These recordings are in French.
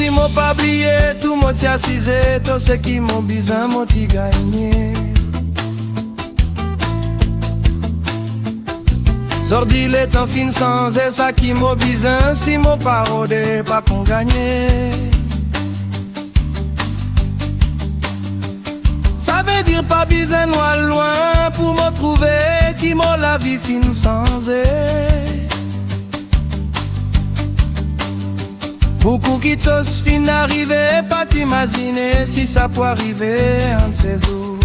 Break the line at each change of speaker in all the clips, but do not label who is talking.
si m'ont pas oublié, tout mon t'y assisé, tout ce qui m'ont besoin, m'ont t'y gagné. Zordi les temps fin sans et ça qui m'ont besoin, si m'ont pas rodé, pas qu'on gagne. Ça veut dire pas besoin loin pour me trouver, qui m'ont la vie fin sans et. Beaucoup qui tous fin arriver, pas t'imaginer si ça peut arriver en ces jours.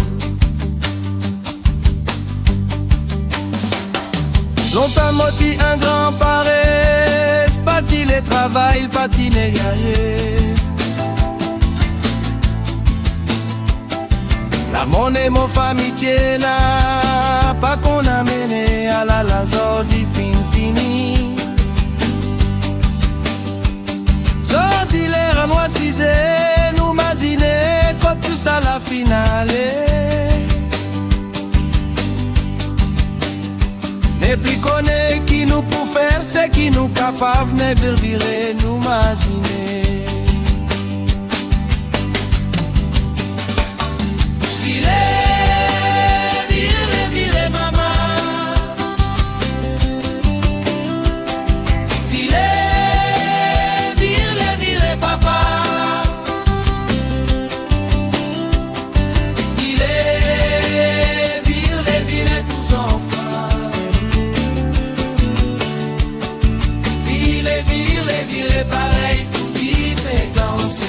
Longtemps moti un grand paresse, pas t'y les travail, pas t'y les gager. La monnaie, mon famille là, pas qu'on a mené à la lazor du fini. Sorti les ranoisisés, nous imaginer quand tout ça la finale. Mais plus qu'on est qui nous pour faire, c'est qui nous capable de virer, nous imaginer. Pareil, il fait danser.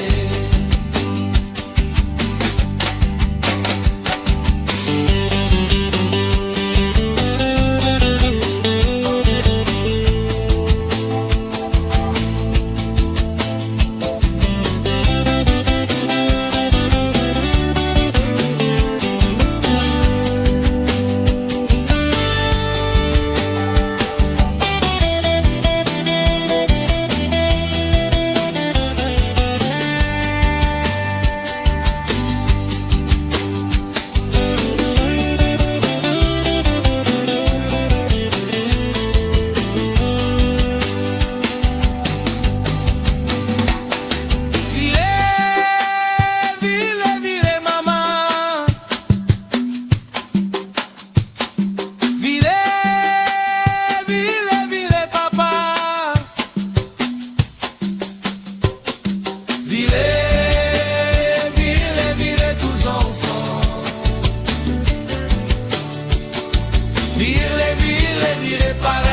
Vire, vire, vire, pareil.